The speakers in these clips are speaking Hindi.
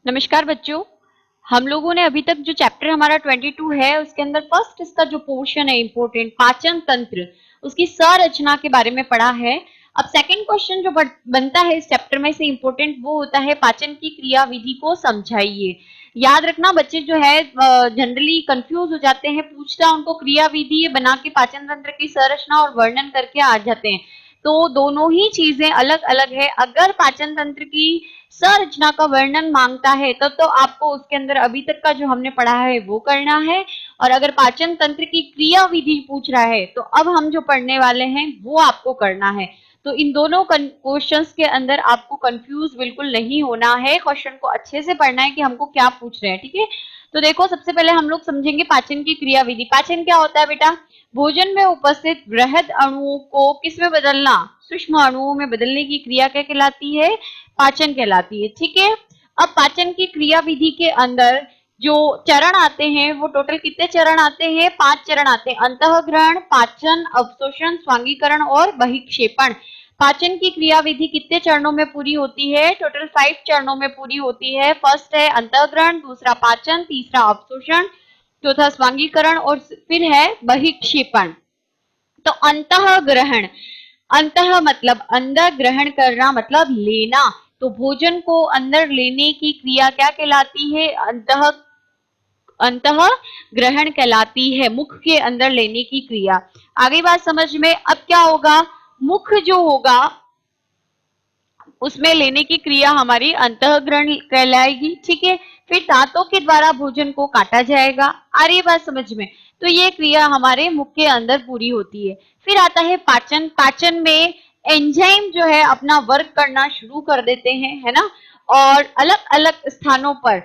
नमस्कार बच्चों। हम लोगों ने अभी तक जो चैप्टर हमारा 22 है उसके अंदर फर्स्ट इसका जो पोर्शन है इंपॉर्टेंट पाचन तंत्र उसकी संरचना के बारे में पढ़ा है। अब सेकंड क्वेश्चन जो बनता है इस चैप्टर में से इंपॉर्टेंट वो होता है पाचन की क्रिया विधि को समझाइए। याद रखना बच्चे जो है जनरली कंफ्यूज हो जाते हैं, पूछता उनको क्रिया विधि बना के पाचन तंत्र की संरचना और वर्णन करके आ जाते हैं। तो दोनों ही चीजें अलग अलग है। अगर पाचन तंत्र की संरचना का वर्णन मांगता है तब तो आपको उसके अंदर अभी तक का जो हमने पढ़ा है वो करना है, और अगर पाचन तंत्र की क्रिया विधि पूछ रहा है तो अब हम जो पढ़ने वाले हैं वो आपको करना है। तो इन दोनों क्वेश्चंस के अंदर आपको कंफ्यूज बिल्कुल नहीं होना है, क्वेश्चन को अच्छे से पढ़ना है कि हमको क्या पूछ रहे हैं। ठीक है, तो देखो सबसे पहले हम लोग समझेंगे पाचन की क्रिया विधि। पाचन क्या होता है बेटा? भोजन में उपस्थित बृहद अणुओं को किस में बदलना, सूक्ष्म अणुओं में बदलने की क्रिया क्या कहलाती है? पाचन कहलाती है। ठीक है, अब पाचन की क्रिया विधि के अंदर जो चरण आते हैं वो टोटल कितने चरण आते हैं? 5 चरण आते हैं। अंतःग्रहण, पाचन, अवशोषण, स्वांगीकरण और बहिक्षेपण। पाचन की क्रिया विधि कितने चरणों में पूरी होती है? टोटल 5 चरणों में पूरी होती है। फर्स्ट है अंतःग्रहण, दूसरा पाचन, तीसरा अवशोषण, चौथा स्वांगीकरण और फिर है बहिक्षेपण। तो अंतःग्रहण, अंतः मतलब अंदर, ग्रहण करना मतलब लेना। तो भोजन को अंदर लेने की क्रिया क्या कहलाती है? अंतः, अंतः ग्रहण कहलाती है, मुख के अंदर लेने की क्रिया। आगे बात समझ में। अब क्या होगा? मुख जो होगा उसमें लेने की क्रिया हमारी अंतःग्रहण कहलाएगी। ठीक है, फिर दांतों के द्वारा भोजन को काटा जाएगा। आ रही बात समझ में? तो ये क्रिया हमारे मुख के अंदर पूरी होती है। फिर आता है पाचन। पाचन में एंजाइम जो है अपना वर्क करना शुरू कर देते हैं, है ना, और अलग अलग स्थानों पर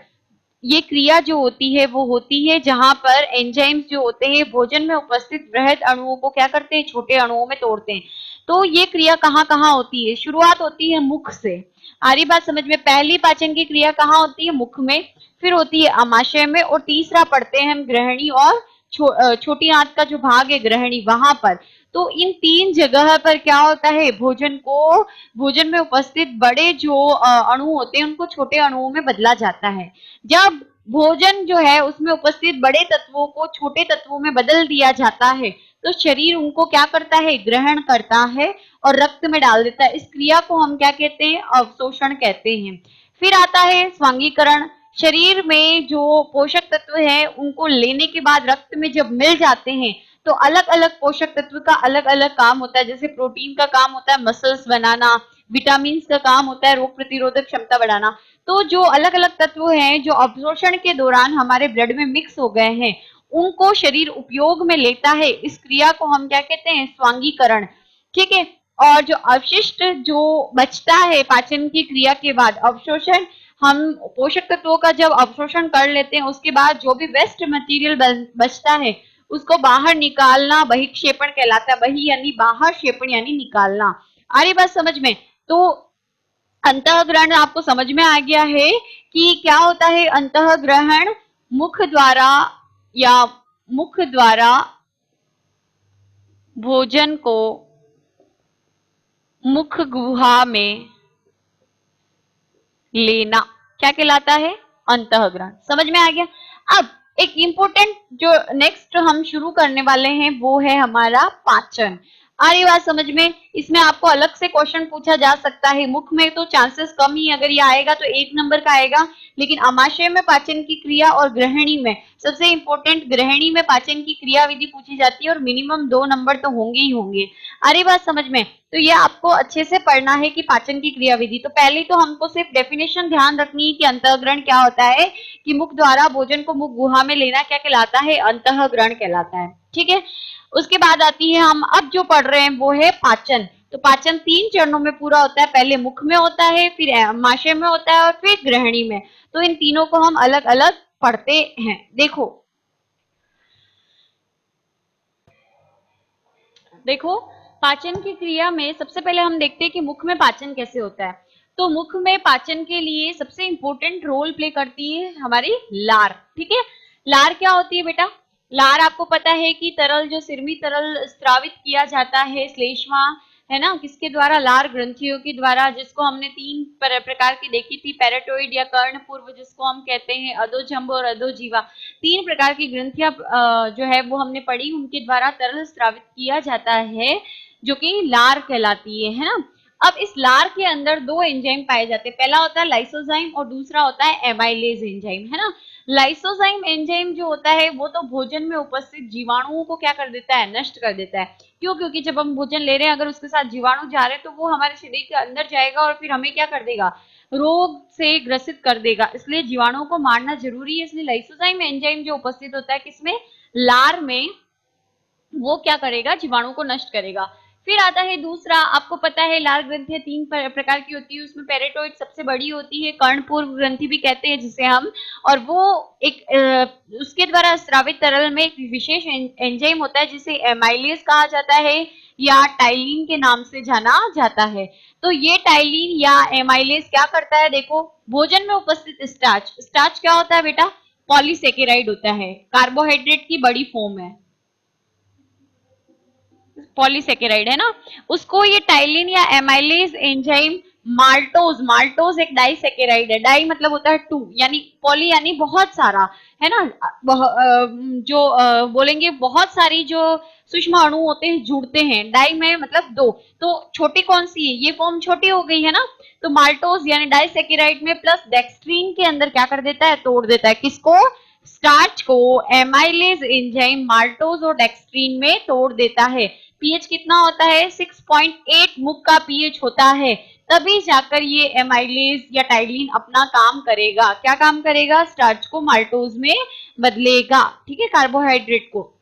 ये क्रिया जो होती है वो होती है जहां पर एंजाइम्स जो होते हैं भोजन में उपस्थित बृहद अणुओं को क्या करते हैं? छोटे अणुओं में तोड़ते हैं। तो ये क्रिया कहाँ कहाँ होती है? शुरुआत होती है मुख से। आ रही बात समझ में? पहली पाचन की क्रिया कहाँ होती है? मुख में। फिर होती है आमाशय में, और तीसरा पढ़ते हैं हम ग्रहणी और छोटी आंत का जो भाग है ग्रहणी, वहां पर। तो इन 3 जगह पर क्या होता है? भोजन को, भोजन में उपस्थित बड़े जो अणु होते हैं उनको छोटे अणुओं में बदला जाता है। जब भोजन जो है उसमें उपस्थित बड़े तत्वों को छोटे तत्वों में बदल दिया जाता है तो शरीर उनको क्या करता है? ग्रहण करता है और रक्त में डाल देता है। इस क्रिया को हम क्या कहते हैं? अवशोषण कहते हैं। फिर आता है स्वांगीकरण। शरीर में जो पोषक तत्व है उनको लेने के बाद रक्त में जब मिल जाते हैं तो अलग अलग पोषक तत्व का अलग अलग काम होता है। जैसे प्रोटीन का काम होता है मसल्स बनाना, विटामिन का काम होता है रोग प्रतिरोधक क्षमता बढ़ाना। तो जो अलग अलग तत्व हैं जो अवशोषण के दौरान हमारे ब्लड में मिक्स हो गए हैं उनको शरीर उपयोग में लेता है। इस क्रिया को हम क्या कहते हैं? स्वांगीकरण। ठीक है, और जो अवशिष्ट जो बचता है पाचन की क्रिया के बाद, अवशोषण, हम पोषक तत्वों का जब अवशोषण कर लेते हैं उसके बाद जो भी वेस्ट मटेरियल बचता है उसको बाहर निकालना बहिक्षेपण कहलाता है। बहि यानी बाहर, क्षेपण यानी निकालना। आ रही बात समझ में? तो अंतःग्रहण आपको समझ में आ गया है कि क्या होता है? अंतःग्रहण मुख द्वारा या मुख द्वारा भोजन को मुख गुहा में लेना क्या कहलाता है? अंतःग्रहण। समझ में आ गया? अब एक इंपॉर्टेंट जो नेक्स्ट हम शुरू करने वाले हैं वो है हमारा पाचन। आ रही बात समझ में? इसमें आपको अलग से क्वेश्चन पूछा जा सकता है। मुख में तो चांसेस कम ही, अगर ये आएगा तो 1 नंबर का आएगा, लेकिन आमाशय में पाचन की क्रिया और ग्रहणी में, सबसे इंपॉर्टेंट ग्रहणी में पाचन की क्रिया विधि पूछी जाती है और मिनिमम 2 नंबर तो होंगे ही होंगे। आ रही बात समझ में? तो ये आपको अच्छे से पढ़ना है कि पाचन की क्रिया विधि। तो पहले तो हमको सिर्फ डेफिनेशन ध्यान रखनी है कि अंतःग्रहण क्या होता है, कि मुख द्वारा भोजन को मुख गुहा में लेना क्या कहलाता है? अंतःग्रहण कहलाता है। ठीक है, उसके बाद आती है, हम अब जो पढ़ रहे हैं वो है पाचन। तो पाचन 3 चरणों में पूरा होता है। पहले मुख में होता है, फिर आमाशय में होता है और फिर ग्रहणी में। तो इन तीनों को हम अलग अलग पढ़ते हैं। देखो देखो पाचन की क्रिया में सबसे पहले हम देखते हैं कि मुख में पाचन कैसे होता है। तो मुख में पाचन के लिए सबसे इंपॉर्टेंट रोल प्ले करती है हमारी लार। ठीक है, लार क्या होती है बेटा? लार आपको पता है कि तरल, जो सिरमी तरल स्त्रावित किया जाता है श्लेष्मा है ना, किसके द्वारा, लार ग्रंथियों के द्वारा, जिसको हमने तीन प्रकार की देखी थी, पैराटोइड या कर्णपूर्व जिसको हम कहते हैं, अधोजंब और अधोजीवा, तीन प्रकार की ग्रंथियां जो है वो हमने पढ़ी, उनके द्वारा तरल स्रावित किया जाता है जो कि लार कहलाती है ना। अब इस लार के अंदर दो एंजाइम पाए जाते हैं, पहला होता है लाइसोजाइम और दूसरा होता है एमाइलेज एंजाइम, है ना। लाइसोजाइम एंजाइम जो होता है वो तो भोजन में उपस्थित जीवाणुओं को क्या कर देता है, नष्ट कर देता है। क्यों? क्योंकि जब हम भोजन ले रहे हैं अगर उसके साथ जीवाणु जा रहे हैं तो वो हमारे शरीर के अंदर जाएगा और फिर हमें क्या कर देगा, रोग से ग्रसित कर देगा, इसलिए जीवाणुओं को मारना जरूरी है। इसलिए लाइसोजाइम एंजाइम जो उपस्थित होता है किसमें, लार में, वो क्या करेगा, जीवाणु को नष्ट करेगा। फिर आता है दूसरा, आपको पता है लार ग्रंथियां तीन प्रकार की होती है, उसमें पैराटोइड सबसे बड़ी होती है, कर्णपूर्व ग्रंथि भी कहते हैं जिसे हम, और वो एक उसके द्वारा स्रावित तरल में एक विशेष एंजाइम होता है जिसे एमाइलेज कहा जाता है या टाइलिन के नाम से जाना जाता है। तो ये टाइलिन या एमाइलेज क्या करता है, देखो, भोजन में उपस्थित स्टार्च, स्टार्च क्या होता है बेटा, पॉलीसेकेराइड होता है, कार्बोहाइड्रेट की बड़ी फॉर्म है, पॉलीसेकेराइड है ना, उसको ये टाइलिन या एमाइलेज एंजाइम माल्टोज, माल्टोज एक डाइसेकेराइड है, डाई मतलब होता है टू, यानी पॉली यानी बहुत सारा, है ना, जो बोलेंगे बहुत सारी जो सूक्ष्म अणु होते हैं जुड़ते हैं, डाई में मतलब दो, तो छोटी कौन सी है, ये फॉर्म छोटी हो गई है ना, तो माल्टोज यानी डाइसेकेराइड में प्लस डेक्स्ट्रीन के अंदर क्या कर देता है, तोड़ देता है, किसको, स्टार्च को एमाइलेज एंजाइम माल्टोज और डेक्स्ट्रीन में तोड़ देता है। पीएच कितना होता है, 6.8 मुख का पीएच होता है, तभी जाकर ये एमाइलेज या टाइलिन अपना काम करेगा, क्या काम करेगा, स्टार्च को माल्टोज में बदलेगा, ठीक है, कार्बोहाइड्रेट को।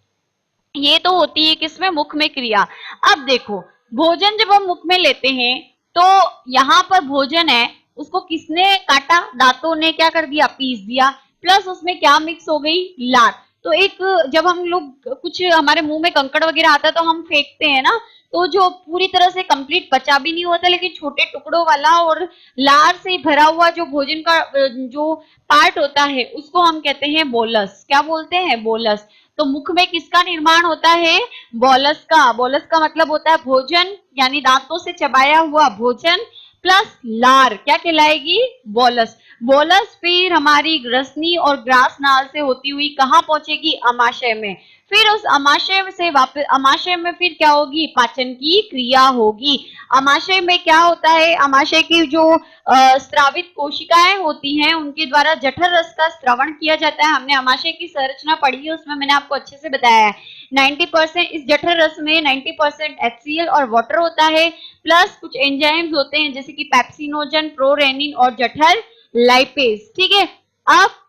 ये तो होती है किसमें, मुख में क्रिया। अब देखो, भोजन जब हम मुख में लेते हैं तो यहाँ पर भोजन है, उसको किसने काटा, दांतों ने क्या कर दिया, पीस दिया, प्लस उसमें क्या मिक्स हो गई, लार। तो एक, जब हम लोग कुछ हमारे मुंह में कंकड़ वगैरह आता है तो हम फेंकते हैं ना, तो जो पूरी तरह से कंप्लीट पचा भी नहीं होता, लेकिन छोटे टुकड़ों वाला और लार से भरा हुआ जो भोजन का जो पार्ट होता है उसको हम कहते हैं बोलस, क्या बोलते हैं, बोलस। तो मुख में किसका निर्माण होता है, बोलस का, बोलस का मतलब होता है भोजन, यानी दांतों से चबाया हुआ भोजन प्लस लार, क्या कहलाएगी, बोलस। बोलस फिर हमारी ग्रसनी और ग्रास नाल से होती हुई कहाँ पहुंचेगी, अमाशय में, फिर उस अमाशय से वापस, अमाशय में फिर क्या होगी, पाचन की क्रिया होगी। अमाशय में क्या होता है, अमाशय की जो स्रावित कोशिकाएं होती हैं उनके द्वारा जठर रस का स्रवण किया जाता है। हमने अमाशय की संरचना पढ़ी है, उसमें मैंने आपको अच्छे से बताया है। 90% इस जठर रस में 90% HCl और वाटर होता है, प्लस कुछ एंजाइम्स होते हैं जैसे कि पेप्सिनोजन, प्रोरेनिन और जठर लाइपेज, ठीक है। अब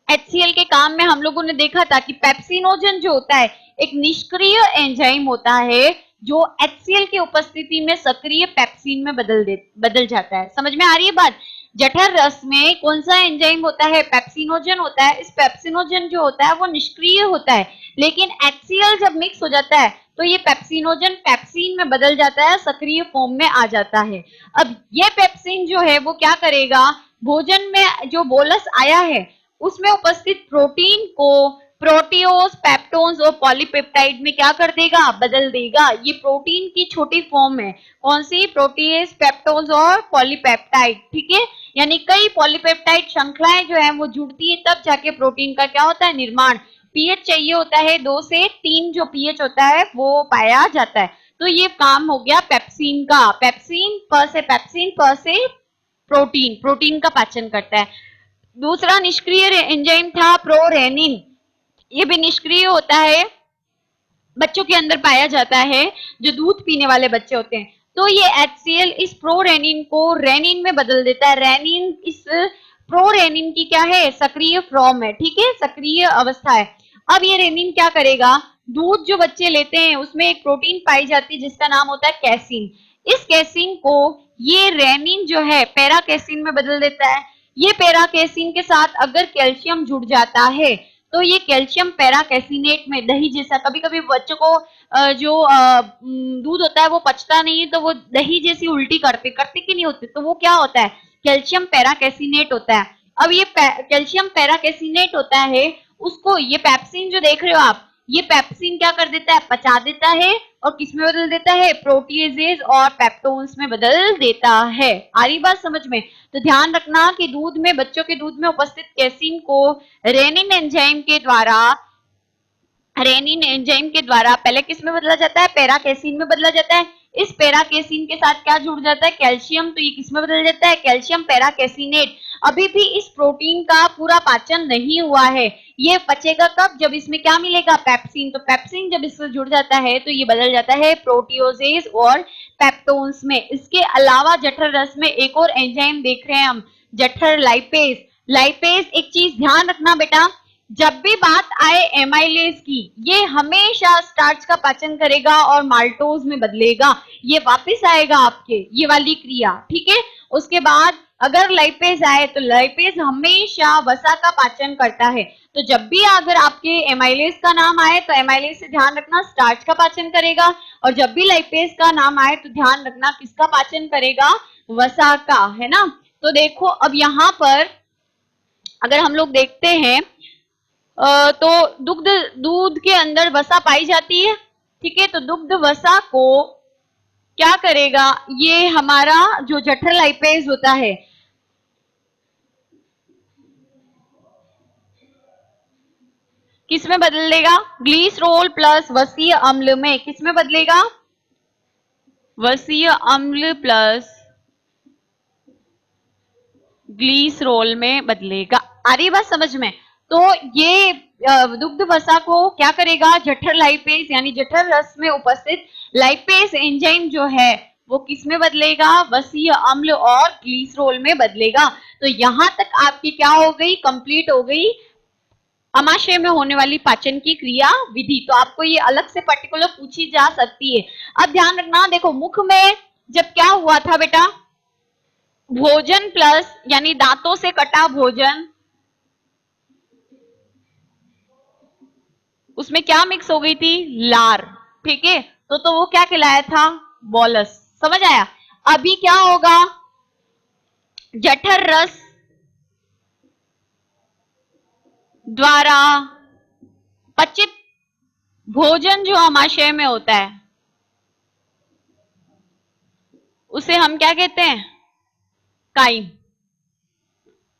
HCl के काम में हम लोगों ने देखा था कि पेप्सिनोजन जो होता है एक निष्क्रिय एंजाइम होता है जो HCl की उपस्थिति में सक्रिय पेप्सिन में बदल जाता है। समझ में आ रही है बात? जठर रस में कौन सा एंजाइम होता है, पेप्सिनोजन होता है। इस पेप्सिनोजन जो होता है वो निष्क्रिय होता है, लेकिन HCl जब मिक्स हो जाता है तो ये पेप्सिनोजन पेप्सिन में बदल जाता है, सक्रिय फॉर्म में आ जाता है। अब ये पेप्सिन जो है वो क्या करेगा, भोजन में जो बोलस आया है उसमें उपस्थित प्रोटीन को प्रोटियोस, पेप्टोन्स और पॉलीपेप्टाइड में क्या कर देगा, बदल देगा। ये प्रोटीन की छोटी फॉर्म है, कौन सी, प्रोटीएस, पेप्टोन्स और पॉलीपेप्टाइड, ठीक है। यानी कई पॉलीपेप्टाइड श्रृंखलाएं जो है वो जुड़ती है, तब जाके प्रोटीन का क्या होता है, निर्माण। पीएच चाहिए होता है 2 से 3 जो पीएच होता है वो पाया जाता है। तो ये काम हो गया पेप्सिन का, पेप्सिन, प से पेप्सिन, प से प्रोटीन, प्रोटीन का पाचन करता है। दूसरा निष्क्रिय एंजाइम था प्रोरेनिन, ये भी निष्क्रिय होता है, बच्चों के अंदर पाया जाता है, जो दूध पीने वाले बच्चे होते हैं। तो ये HCl इस प्रोरेनिन को रेनिन में बदल देता है। रेनिन इस प्रोरेनिन की क्या है, सक्रिय फॉर्म है, ठीक है, सक्रिय अवस्था है। अब ये रेनिन क्या करेगा, दूध जो बच्चे लेते हैं उसमें एक प्रोटीन पाई जाती है जिसका नाम होता है कैसीन। इस कैसीन को ये रेनिन जो है पैरा कैसीन में बदल देता है। ये पैरा कैसीन के साथ अगर कैल्शियम जुड़ जाता है तो ये कैल्शियम पैरा कैसीनेट में दही जैसा, कभी कभी बच्चों को जो दूध होता है वो पचता नहीं है तो वो दही जैसी उल्टी करते करते कि नहीं होते, तो वो क्या होता है, कैल्शियम पैरा कैसीनेट होता है। अब ये कैल्शियम पैरा कैसीनेट होता है, उसको ये पेप्सिन जो देख रहे हो आप, ये पेप्सिन क्या कर देता है, पचा देता है और किस में बदल देता है, प्रोटीजेज और पेप्टोन्स में बदल देता है। आ रही बात समझ में? तो ध्यान रखना कि दूध में, बच्चों के दूध में उपस्थित कैसीन को रेनिन एंजाइम के द्वारा, रेनिन एंजाइम के द्वारा पहले किस में बदला जाता है, पैरा कैसीन में बदला जाता है। इस पैरा कैसीन के साथ क्या जुड़ जाता है, कैल्शियम, तो ये किस में बदल जाता है, कैल्शियम पैरा कैसीनेट। अभी भी इस प्रोटीन का पूरा पाचन नहीं हुआ है, ये पचेगा कब, जब इसमें क्या मिलेगा, पेप्सिन। तो पेप्सिन जब इससे जुड़ जाता है तो ये बदल जाता है प्रोटियोजेज और पेप्टोन्स में। इसके अलावा जठर रस में एक और एंजाइम देख रहे हैं हम, जठर लाइपेज। लाइपेज एक चीज ध्यान रखना बेटा, जब भी बात आए एमाइलेज की, ये हमेशा स्टार्च का पाचन करेगा और माल्टोज में बदलेगा, ये वापस आएगा आपके, ये वाली क्रिया, ठीक है। उसके बाद अगर लाइपेज आए तो लाइपेज हमेशा वसा का पाचन करता है। तो जब भी अगर आपके एमाइलेज का नाम आए तो एमाइलेज से ध्यान रखना स्टार्च का पाचन करेगा, और जब भी लाइपेज का नाम आए तो ध्यान रखना किसका पाचन करेगा, वसा का, है ना। तो देखो अब यहाँ पर अगर हम लोग देखते हैं तो दूध के अंदर वसा पाई जाती है, ठीक है। तो दुग्ध वसा को क्या करेगा, ये हमारा जो जठर लाइपेज होता है, किस में बदल देगा, ग्लिसरोल प्लस वसीय अम्ल में, किस में बदलेगा, वसीय अम्ल प्लस ग्लिसरोल में बदलेगा। आ रही बात समझ में? तो ये दुग्ध वसा को क्या करेगा, जठर लाइपेज यानी जठर रस में उपस्थित लाइपेज एंजाइम जो है वो किस में बदलेगा, वसीय अम्ल और ग्लिसरोल में बदलेगा। तो यहां तक आपकी क्या हो गई, कंप्लीट हो गई अमाशय में होने वाली पाचन की क्रिया विधि। तो आपको ये अलग से पर्टिकुलर पूछी जा सकती है। अब ध्यान रखना, देखो मुख में जब क्या हुआ था बेटा, भोजन प्लस यानी दांतों से कटा भोजन, उसमें क्या मिक्स हो गई थी, लार, ठीक है। तो वो क्या कहलाया था, बोलस। समझ आया? अभी क्या होगा, जठर रस द्वारा पचित भोजन जो आमाशय में होता है उसे हम क्या कहते हैं, काइम।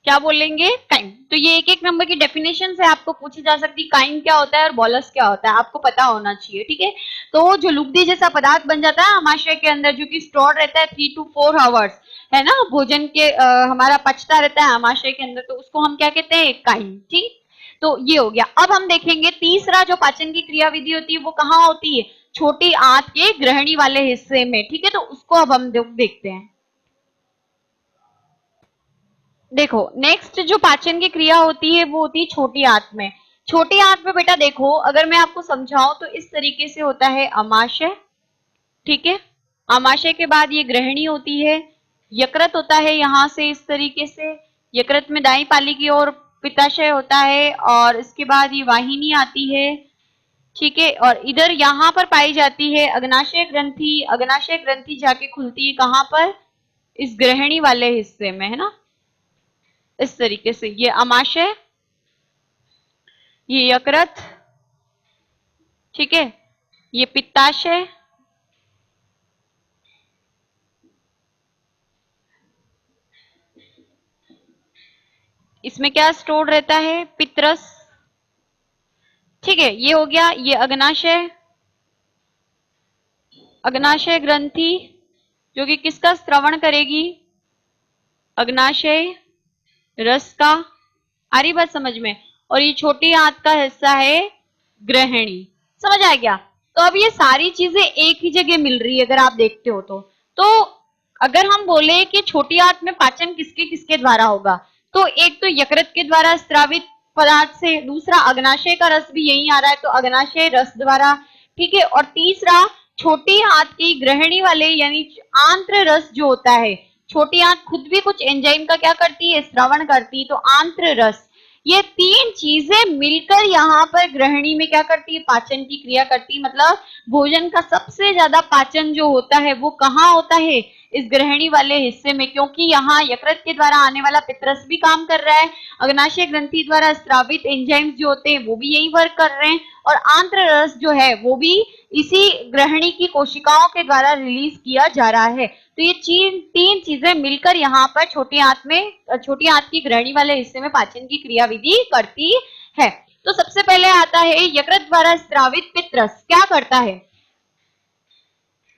क्या बोलेंगे, काइम। तो ये एक एक नंबर की डेफिनेशन से आपको पूछी जा सकती है, काइम क्या होता है और बोलस क्या होता है, आपको पता होना चाहिए, ठीक है। तो जो लुगदी जैसा पदार्थ बन जाता है आमाशय के अंदर, जो कि स्टोर रहता है 3 to 4 आवर्स, है ना, भोजन के हमारा पचता रहता है आमाशय के अंदर, तो उसको हम क्या कहते हैं, काइम, ठीक। तो ये हो गया। अब हम देखेंगे तीसरा जो पाचन की क्रिया विधि होती है वो कहाँ होती है, छोटी आंत के ग्रहणी वाले हिस्से में, ठीक है। तो उसको अब हम देखते हैं। देखो नेक्स्ट जो पाचन की क्रिया होती है वो होती है छोटी आंत में। छोटी आंत में बेटा देखो, अगर मैं आपको समझाऊं तो इस तरीके से होता है अमाशय, ठीक है। अमाशय के बाद ये ग्रहणी होती है, यकृत होता है यहां से इस तरीके से, यकृत में दाई पाली की ओर पित्ताशय होता है, और इसके बाद ये वाहिनी आती है, ठीक है। और इधर यहाँ पर पाई जाती है अग्नाशय ग्रंथि। अग्नाशय ग्रंथि जाके खुलती है कहाँ पर, इस ग्रहणी वाले हिस्से में, है ना, इस तरीके से। ये अमाशय, ये यकृत, ठीक है, ये पित्ताशय, इसमें क्या स्टोर रहता है, पित्रस, ठीक है। ये हो गया, ये अग्नाशय, अग्नाशय ग्रंथि जो कि किसका स्रवण करेगी, अग्नाशय रस का। आ रही बात समझ में? और ये छोटी आंत का हिस्सा है ग्रहणी। समझ आ गया? तो अब ये सारी चीजें एक ही जगह मिल रही है अगर आप देखते हो तो अगर हम बोले कि छोटी आंत में पाचन किसके किसके द्वारा होगा, तो एक तो यकृत के द्वारा स्रावित पदार्थ से, दूसरा अग्नाशय का रस भी यही आ रहा है तो अग्नाशय रस द्वारा, ठीक है। और तीसरा छोटी आंत की ग्रहणी वाले यानी आंत्र रस जो होता है, छोटी आंत खुद भी कुछ एंजाइम का क्या करती है, श्रवण करती है, तो आंत्र रस, ये तीन चीजें मिलकर यहाँ पर ग्रहणी में क्या करती है, पाचन की क्रिया करती है। मतलब भोजन का सबसे ज्यादा पाचन जो होता है वो कहाँ होता है, इस ग्रहणी वाले हिस्से में, क्योंकि यहाँ यकृत के द्वारा आने वाला पित्तरस भी काम कर रहा है, अग्नाशय ग्रंथि द्वारा स्रावित एंजाइम्स जो होते हैं वो भी यही वर्क कर रहे हैं, और आंत्र रस जो है वो भी इसी ग्रहणी की कोशिकाओं के द्वारा रिलीज किया जा रहा है। तो ये तीन चीजें मिलकर यहाँ पर छोटी आंत की ग्रहणी वाले हिस्से में पाचन की क्रियाविधि करती है। तो सबसे पहले आता है यकृत द्वारा स्रावित पित्तरस क्या करता है,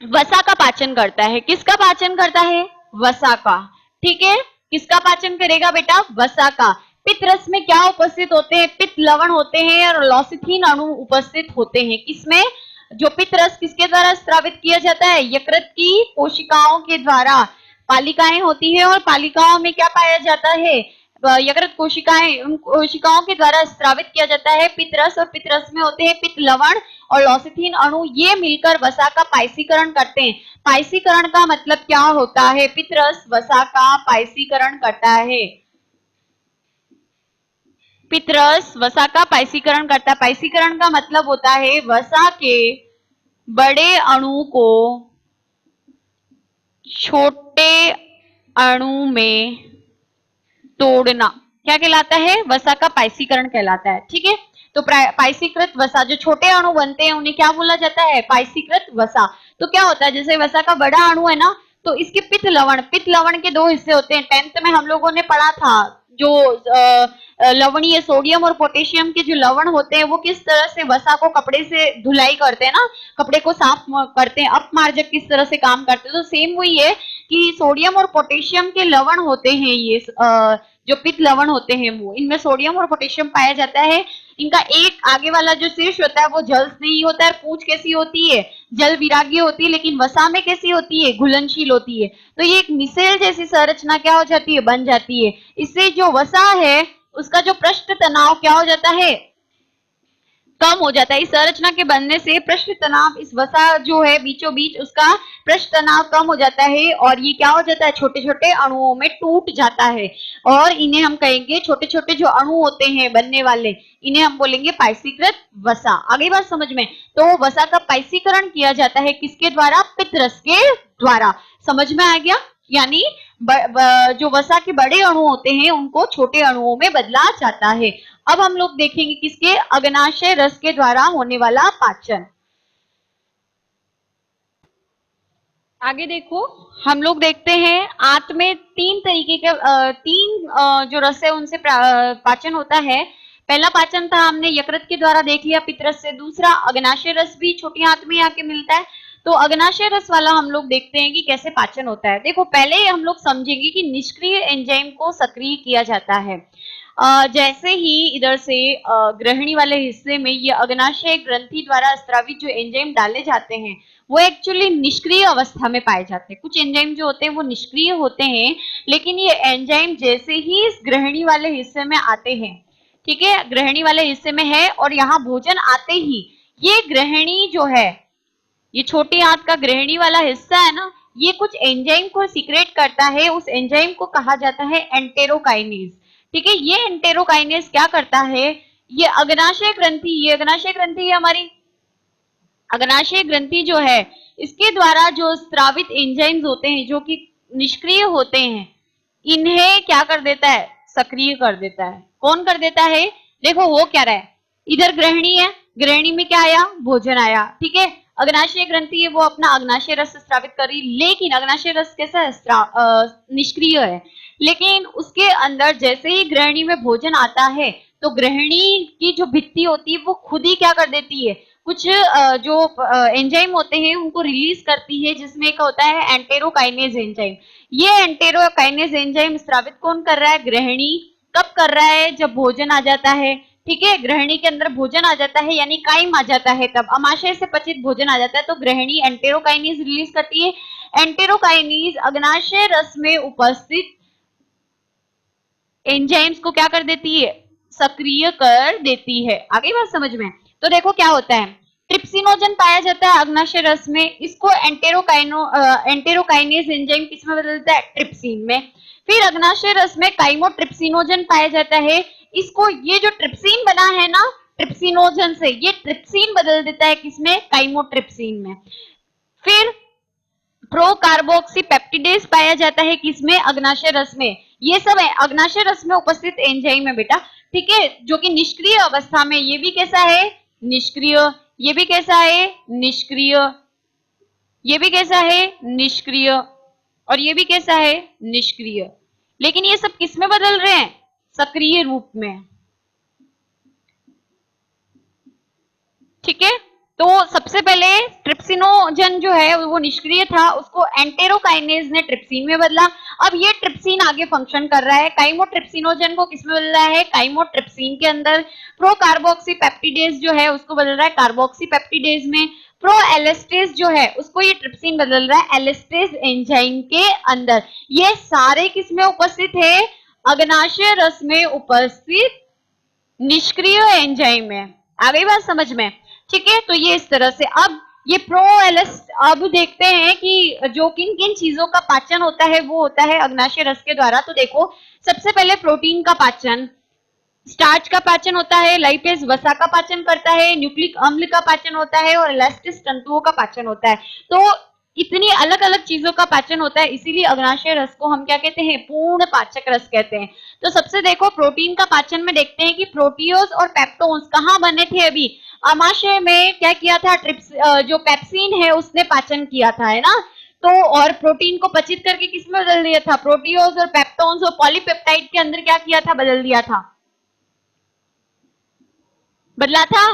वसा का पाचन करता है। किसका पाचन करता है, वसा का। ठीक है, किसका पाचन करेगा बेटा, वसा का। पित्तरस में क्या उपस्थित होते हैं, पित्त लवण होते हैं और लॉसिथीन अणु उपस्थित होते हैं। किसमें, जो पित्तरस किसके द्वारा स्रावित किया जाता है, यकृत की कोशिकाओं के द्वारा। पालिकाएं होती है और पालिकाओं में क्या पाया जाता है, यकृत कोशिकाएं, उन कोशिकाओं के द्वारा स्रावित किया जाता है पित्तरस, और पित्तरस में होते हैं पित्त लवण और लॉसिथीन अणु, ये मिलकर वसा का पायसीकरण करते हैं। पायसीकरण का मतलब क्या होता है, पित्तरस वसा का पायसीकरण करता है। पित्तरस वसा का पायसीकरण करता है। पायसीकरण का मतलब होता है वसा के बड़े अणु को छोटे अणु में तोड़ना। क्या कहलाता है, वसा का पायसीकरण कहलाता है। ठीक है, तो पायसीकृत वसा, जो छोटे अणु बनते हैं उन्हें क्या बोला जाता है, पायसीकृत वसा। तो क्या होता है, जैसे वसा का बड़ा अणु है ना, तो इसके पित्त लवण के दो हिस्से होते हैं। 10th में हम लोगों ने पढ़ा था, जो लवणीय सोडियम और पोटेशियम के जो लवण होते हैं वो किस तरह से वसा को कपड़े से धुलाई करते हैं ना, कपड़े को साफ करते हैं, अपमार्जक किस तरह से काम करते हैं। तो सेम वही है कि सोडियम और पोटेशियम के लवण होते हैं, ये जो पित्त लवण होते हैं वो, इनमें सोडियम और पोटेशियम पाया जाता है। इनका एक आगे वाला जो शीर्ष होता है वो जल स्नेही होता है। पूंछ कैसी होती है, जल विरागी होती है, लेकिन वसा में कैसी होती है, घुलनशील होती है। तो ये एक मिसेल जैसी संरचना क्या हो जाती है, बन जाती है। इससे जो वसा है उसका जो पृष्ठ तनाव क्या हो जाता है, कम हो जाता है। इस संरचना के बनने से पृष्ठ तनाव, इस वसा जो है बीचों बीच, उसका पृष्ठ तनाव कम हो जाता है और ये क्या हो जाता है, छोटे छोटे अणुओं में टूट जाता है। और इन्हें हम कहेंगे, छोटे छोटे जो अणु होते हैं बनने वाले, इन्हें हम बोलेंगे पायसीकृत वसा। आगे बात समझ में। तो वसा का पायसीकरण किया जाता है किसके द्वारा, पित्तरस के द्वारा। समझ में आ गया, यानी जो वसा के बड़े अणु होते हैं उनको छोटे अणुओं में बदला जाता है। अब हम लोग देखेंगे किसके, अग्नाशय रस के द्वारा होने वाला पाचन। आगे देखो, हम लोग देखते हैं आंत में तीन तरीके के जो रस है उनसे पाचन होता है। पहला पाचन था हमने यकृत के द्वारा देख लिया पित्तरस से। दूसरा अग्नाशय रस भी छोटी आंत में आके मिलता है। तो अग्नाशय रस वाला हम लोग देखते हैं कि कैसे पाचन होता है। देखो, पहले हम लोग समझेंगे कि निष्क्रिय एंजाइम को सक्रिय किया जाता है। जैसे ही इधर से ग्रहणी वाले हिस्से में ये अग्नाशय ग्रंथि द्वारा स्रावित जो एंजाइम डाले जाते हैं वो एक्चुअली निष्क्रिय अवस्था में पाए जाते हैं। कुछ एंजाइम जो होते हैं वो निष्क्रिय होते हैं, लेकिन ये एंजाइम जैसे ही इस ग्रहणी वाले हिस्से में आते हैं, ठीक है, ग्रहणी वाले हिस्से में है और यहाँ भोजन आते ही ये ग्रहणी जो है, ये छोटी आंत का ग्रहणी वाला हिस्सा है ना, ये कुछ एंजाइम को सीक्रेट करता है। उस एंजाइम को कहा जाता है एंटेरोकाइनेज। ठीक है, ये एंटेरोकाइनेज क्या करता है, ये अग्नाशय ग्रंथि है हमारी, अग्नाशय ग्रंथि जो है इसके द्वारा जो स्रावित एंजाइम्स होते हैं जो कि निष्क्रिय होते हैं, इन्हें क्या कर देता है, सक्रिय कर देता है। कौन कर देता है, देखो हो क्या रहा है, इधर ग्रहणी है, ग्रहणी में क्या आया, भोजन आया। ठीक है, अग्नाशय ग्रंथि है वो अपना अग्नाशय रस स्रावित कर रही, लेकिन अग्नाशय रस कैसा है, निष्क्रिय है। लेकिन उसके अंदर जैसे ही ग्रहणी में भोजन आता है तो ग्रहणी की जो भित्ति होती है वो खुद ही क्या कर देती है, कुछ जो एंजाइम होते हैं उनको रिलीज करती है, जिसमें एक होता है एंटेरोकाइनेज एंजाइम। ये एंटेरोकाइनेज एंजाइम स्रावित कौन कर रहा है, ग्रहणी। कब कर रहा है, जब भोजन आ जाता है। ठीक है, ग्रहणी के अंदर भोजन आ जाता है यानी काइम आ जाता है, तब अमाशय से पचित भोजन आ जाता है तो ग्रहणी एंटेरोकाइनेज रिलीज करती है। एंटेरोकाइनेज अग्नाशय रस में उपस्थित एंजाइम्स को क्या कर देती है, सक्रिय कर देती है। आगे बात समझ में। तो देखो क्या होता है, ट्रिप्सिनोजन पाया जाता है अग्नाशय रस में, इसको एंटेरोकाइनेज एंजाइम किसमें बदलता है, ट्रिप्सिन में। फिर अग्नाशय रस में काइमोट्रिप्सिनोजन पाया जाता है, इसको ये जो ट्रिप्सिन बना है ना ट्रिप्सिनोजन से, ये ट्रिप्सिन बदल देता है किसमें, काइमोट्रिप्सिन में। फिर प्रोकार्बोक्सीपेप्टाइड पेप्टिडेज पाया जाता है किसमें, अग्नाशय रस में। ये सब है अग्नाशय रस में उपस्थित एंजाइम है बेटा, ठीक है, जो कि निष्क्रिय अवस्था में, ये भी कैसा है, निष्क्रिय, ये भी कैसा है, निष्क्रिय, ये भी कैसा है, निष्क्रिय, और ये भी कैसा है, निष्क्रिय। लेकिन ये सब किस में बदल रहे हैं, सक्रिय रूप में, ठीक है। तो सबसे पहले ट्रिप्सिनोजन जो है वो निष्क्रिय था, उसको एंटेरोकाइनेज ने ट्रिप्सिन में बदला। अब ये ट्रिप्सिन आगे फंक्शन कर रहा है, काइमोट्रिप्सिनोजन को किसमें बदल रहा है, काइमोट्रिप्सिन के अंदर। प्रो कार्बोक्सी पेप्टिडेज जो है उसको बदल रहा है कार्बोक्सी पेप्टिडेज में। प्रो एलेस्टेज जो है उसको ये ट्रिप्सिन बदल रहा है एलेस्टेज एंजाइम के अंदर। ये सारे किसमें उपस्थित है, अग्नाशय रस में उपस्थित निष्क्रिय एंजाइम है। आ गई बात समझ में, ठीक है। तो ये इस तरह से अब ये प्रोएलेस, अब देखते हैं कि जो किन किन चीजों का पाचन होता है वो होता है अग्नाशय रस के द्वारा। तो देखो सबसे पहले प्रोटीन का पाचन, स्टार्च का पाचन होता है, लाइपेज वसा का पाचन करता है, न्यूक्लिक अम्ल का पाचन होता है और इलास्टिस तंतुओं का पाचन होता है। तो इतनी अलग अलग चीजों का पाचन होता है, इसीलिए अग्नाशय रस को हम क्या कहते हैं, पूर्ण पाचक रस कहते हैं। तो सबसे देखो प्रोटीन का पाचन में देखते हैं कि प्रोटियोज और पेप्टोन्स कहाँ बने थे, अभी अमाशय में क्या किया था, जो पेप्सिन है उसने पाचन किया था, है ना। तो और प्रोटीन को पचित करके किसमें बदल दिया था, प्रोटियोज और पेप्टोन्स और पॉलीपेप्टाइड के अंदर क्या किया था, बदल दिया था, बदला था,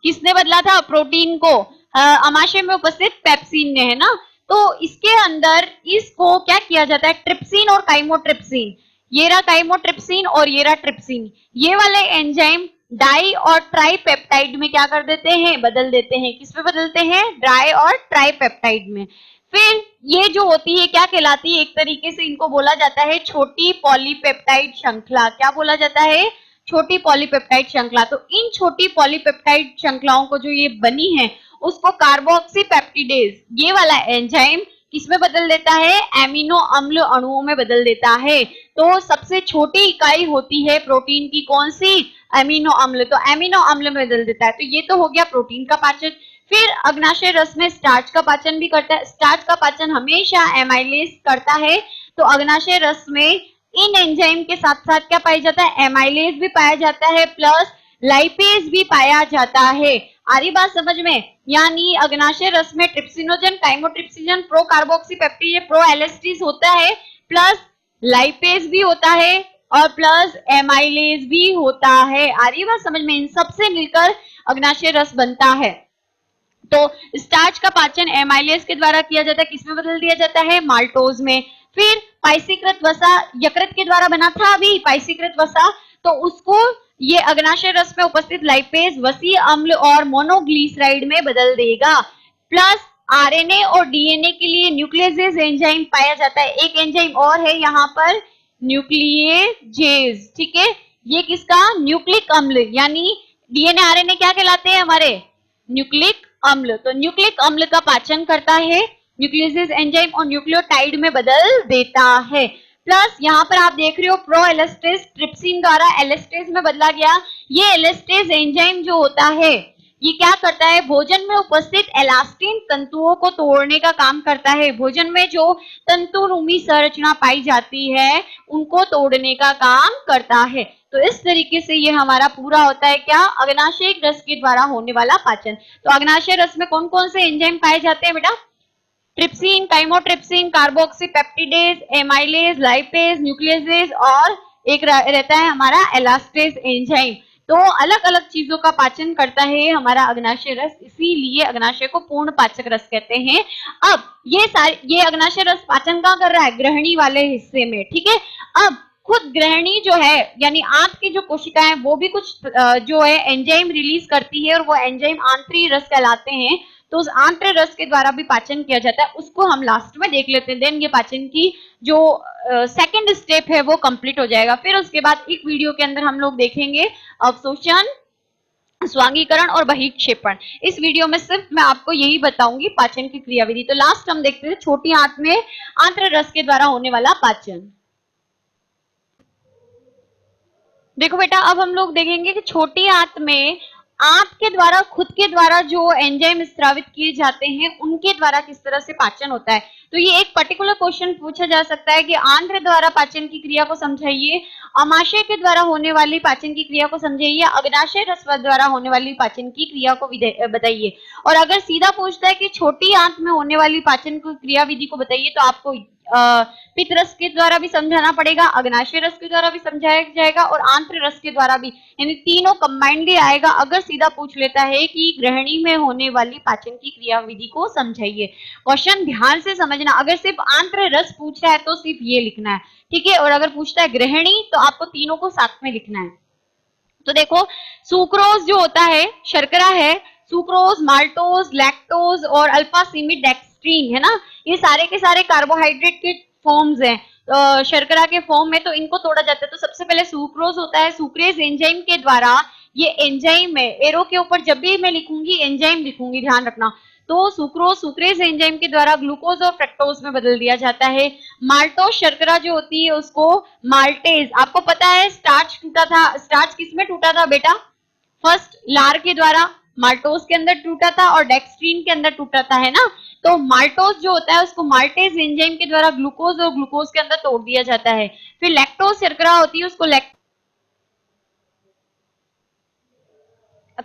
किसने बदला था, प्रोटीन को अमाशय में उपस्थित पेप्सिन ने, है ना। तो इसके अंदर इसको क्या किया जाता है, ट्रिप्सिन और काइमोट्रिप्सिन, ये रहा काइमोट्रिप्सिन और ये रहा ट्रिप्सिन, ये वाले एंजाइम डाई और ट्राई पेप्टाइड में क्या कर देते हैं, बदल देते हैं, किस में बदलते हैं, डाई और ट्राई पेप्टाइड में। फिर ये जो होती है क्या कहलाती है, एक तरीके से इनको बोला जाता है छोटी पॉलीपेप्टाइड श्रृंखला, क्या बोला जाता है, छोटी पॉलीपेप्टाइड श्रृंखला। तो इन छोटी पॉलीपेप्टाइड श्रृंखलाओं को जो ये बनी है उसको कार्बोक्सी पेप्टिडेज, ये वाला एंजाइम किसमें बदल देता है, एमिनो अम्ल अणुओं में बदल देता है। तो सबसे छोटी इकाई होती है प्रोटीन की, कौन सी, एमिनो अम्ल, तो एमिनो अम्ल में बदल देता है। तो ये तो हो गया प्रोटीन का पाचन। फिर अग्नाशय रस में स्टार्च का पाचन भी करता है, स्टार्च का पाचन हमेशा एमाइलेज करता है। तो अग्नाशय रस में इन एंजाइम के साथ साथ क्या पाया जाता है, एमाइलेज भी पाया जाता है प्लस लाइपेज भी पाया जाता है। आ रही बात समझ में, यानी अग्नाशय रस में trypsinogen, chymotrypsin, procarboxypeptidase, proelastase होता है, प्लस लाइपेज भी होता है और प्लस एमाइलेज भी होता है। आ रही बात समझ में, इन सबसे मिलकर अग्नाशय रस बनता है। तो स्टार्च का पाचन एमाइलेज के द्वारा किया जाता है, किसमें बदल दिया जाता है, माल्टोज में। फिर पाइसीकृत वसा यकृत के द्वारा बना था अभी पाइसीकृत वसा, तो उसको ये अग्नाशय रस में उपस्थित लाइपेज वसीय अम्ल और मोनोग्लिसराइड में बदल देगा। प्लस आरएनए और डीएनए के लिए न्यूक्लियेजेज एंजाइम पाया जाता है, एक एंजाइम और है यहाँ पर न्यूक्लियेजेज, ठीक है। ये किसका, न्यूक्लिक अम्ल, यानी डीएनए आरएनए क्या कहलाते हैं हमारे, न्यूक्लिक अम्ल। तो न्यूक्लिक अम्ल का पाचन करता है न्यूक्लियेजेज एंजाइम और न्यूक्लियोटाइड में बदल देता है। प्लस यहाँ पर आप देख रहे हो प्रो एलेस्टेज ट्रिप्सिन द्वारा एलेस्टेज में बदला गया। ये एलेस्टेज एंजाइम जो होता है ये क्या करता है, भोजन में उपस्थित एलास्टिन तंतुओं को तोड़ने का काम करता है। भोजन में जो तंतुरूमी संरचना पाई जाती है उनको तोड़ने का काम करता है। तो इस तरीके से ये हमारा पूरा होता है क्या, अग्नाशय रस के द्वारा होने वाला पाचन। तो अग्नाशय रस में कौन कौन से एंजाइम पाए जाते हैं बेटा, trypsin, chymotrypsin, carboxypeptidase, amylase, lipase, nucleases और एक रहता है हमारा एलास्टेज एंजाइम। तो अलग अलग चीजों का पाचन करता है हमारा अग्नाशय रस, इसीलिए अग्नाशय को पूर्ण पाचक रस कहते हैं। अब ये अग्नाशय रस पाचन कहाँ कर रहा है, ग्रहणी वाले हिस्से में, ठीक है। अब खुद ग्रहणी जो है यानी आंत की जो कोशिकाएं वो भी कुछ जो है एंजाइम रिलीज करती है और वो एंजाइम आंतरिक रस कहलाते हैं। तो उस आंतरिक रस के द्वारा भी पाचन किया जाता है, उसको हम लास्ट में देख लेते हैं। देन ये पाचन की जो सेकंड स्टेप है वो कंप्लीट हो जाएगा। फिर उसके बाद एक वीडियो के अंदर हम लोग देखेंगे अवशोषण, स्वांगीकरण और बहिक्षेपण। इस वीडियो में सिर्फ मैं आपको यही बताऊंगी पाचन की क्रियाविधि। तो लास्ट हम देखते हैं छोटी आंत में आंतरिक रस के द्वारा होने वाला पाचन। देखो बेटा अब हम लोग देखेंगे कि छोटी आंत में आंत के द्वारा, खुद के द्वारा जो एंजाइम स्रावित किए जाते हैं उनके द्वारा किस तरह से पाचन होता है। तो ये एक पर्टिकुलर क्वेश्चन पूछा जा सकता है कि आंत्र द्वारा पाचन की क्रिया को समझाइए, अमाशय के द्वारा होने वाली पाचन की क्रिया को समझाइए, अग्नाशय रसवत द्वारा होने वाली पाचन की क्रिया को बताइए। और अगर सीधा पूछता है कि छोटी आंत में होने वाली पाचन की क्रिया विधि को बताइए, तो आपको पित्त रस के द्वारा भी समझाना पड़ेगा, अग्नाशय रस के द्वारा भी समझाया जाएगा और आंत्र रस के द्वारा भी, यानी तीनों कंबाइंडली आएगा। अगर सीधा पूछ लेता है कि ग्रहणी में होने वाली पाचन की क्रिया विधि को समझाइए। क्वेश्चन ध्यान से समझना, अगर सिर्फ आंत्र रस पूछ रहा है तो सिर्फ ये लिखना है, ठीक है। और अगर पूछता है ग्रहणी तो आपको तीनों को साथ में लिखना है। तो देखो, सुक्रोज जो होता है, शर्करा है, सुक्रोज, माल्टोज, लैक्टोज और अल्फा सीमिड डेक्सट्रीन है ना, ये सारे के सारे कार्बोहाइड्रेट के फॉर्म्स हैं शर्करा के फॉर्म में, तो इनको तोड़ा जाता है। तो सबसे पहले सुक्रोज होता है, सुक्रेज एंजाइम के द्वारा, ये एंजाइम है, एरो के ऊपर जब भी मैं लिखूंगी एंजाइम लिखूंगी, ध्यान रखना। तो सुक्रोज, सुक्रेज एंजाइम के द्वारा ग्लूकोज और फ्रक्टोज में बदल दिया जाता है। माल्टोज शर्करा जो होती है उसको माल्टेज, आपको पता है स्टार्च टूटा था, स्टार्च किसमें टूटा था बेटा? फर्स्ट लार के द्वारा, माल्टोज के अंदर टूटा था और डेक्सट्रीन के अंदर टूटा था, है ना। तो माल्टोज जो होता है उसको माल्टेज एंजाइम के द्वारा ग्लूकोज और ग्लूकोज के अंदर तोड़ दिया जाता है। फिर लैक्टोज शर्करा होती है उसको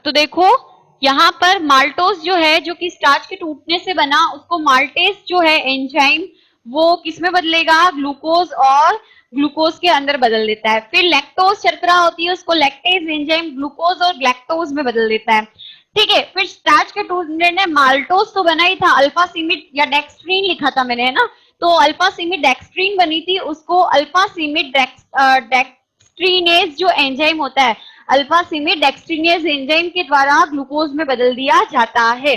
तो देखो यहाँ पर माल्टोज जो है, जो कि स्टार्च के टूटने से बना, उसको माल्टेज जो है एंजाइम, वो किस में बदलेगा? ग्लूकोज और ग्लूकोज के अंदर बदल देता है। फिर लैक्टोज शर्करा होती है उसको लैक्टेज एंजाइम ग्लूकोज और लैक्टोज में बदल देता है, ठीक है। फिर स्टार्च के टूटने ने माल्टोज तो बना ही था, अल्फा सीमिड या डेक्सट्रीन लिखा था मैंने, है ना। तो अल्फा सीमिड डेक्सट्रीन बनी थी, उसको अल्फा सीमिड डेक्सट्रीनेज जो एंजाइम होता है, अल्फा सीमिड डेक्सट्रीनेज एंजाइम के द्वारा ग्लूकोज में बदल दिया जाता है।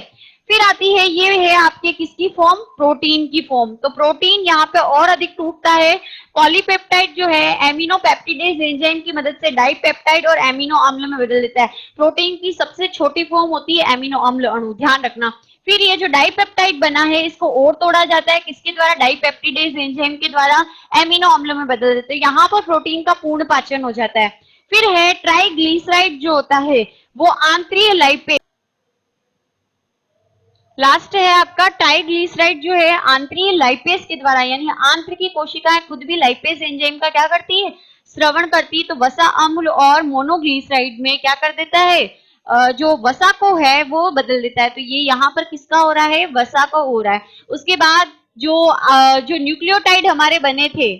फिर आती है, ये है आपके किसकी फॉर्म? प्रोटीन की फॉर्म। तो प्रोटीन यहाँ पे और अधिक टूटता है, पॉलीपेप्टाइड जो है एमिनो पेप्टिडेज एंजाइम की मदद से डाइपेप्टाइड और एमिनो अम्ल में बदल देता है। प्रोटीन की सबसे छोटी फॉर्म होती है एमिनो अम्ल अणु, ध्यान रखना। फिर ये जो डाइपेप्टाइड बना है इसको और तोड़ा जाता है, किसके द्वारा? डाइपेप्टिडेज एंजाइम के द्वारा एमिनो अम्ल में बदल देते हैं। यहाँ पर प्रोटीन का पूर्ण पाचन हो जाता है। फिर है ट्राइग्लिसराइड जो होता है वो आंतरीय लाइपेज, लास्ट है आपका ट्राइग्लिसराइड जो है आंतरीय लाइपेज के द्वारा, यानी आंत्र की कोशिकाएं खुद भी लाइपेज एंजाइम का क्या करती है? श्रवण करती है। तो वसा अम्ल और मोनोग्लिसराइड में क्या कर देता है? जो वसा को है वो बदल देता है। तो ये यहाँ पर किसका हो रहा है? वसा का हो रहा है। उसके बाद जो न्यूक्लियोटाइड हमारे बने थे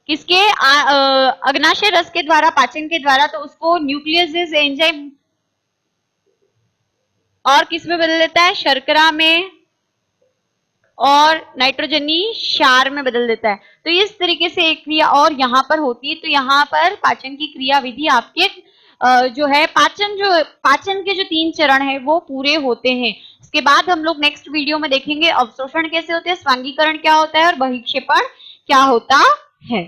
किसके? अग्नाशय रस के द्वारा, पाचन के द्वारा, तो उसको न्यूक्लियस एंजाइम और किस में बदल देता है? शर्करा में और नाइट्रोजनी क्षार में बदल देता है। तो इस तरीके से एक क्रिया और यहाँ पर होती है। तो यहाँ पर पाचन की क्रिया विधि आपके जो है पाचन के जो 3 चरण है वो पूरे होते हैं। उसके बाद हम लोग नेक्स्ट वीडियो में देखेंगे अवशोषण कैसे होते हैं, स्वांगीकरण क्या होता है और बहिक्षेपण क्या होता है।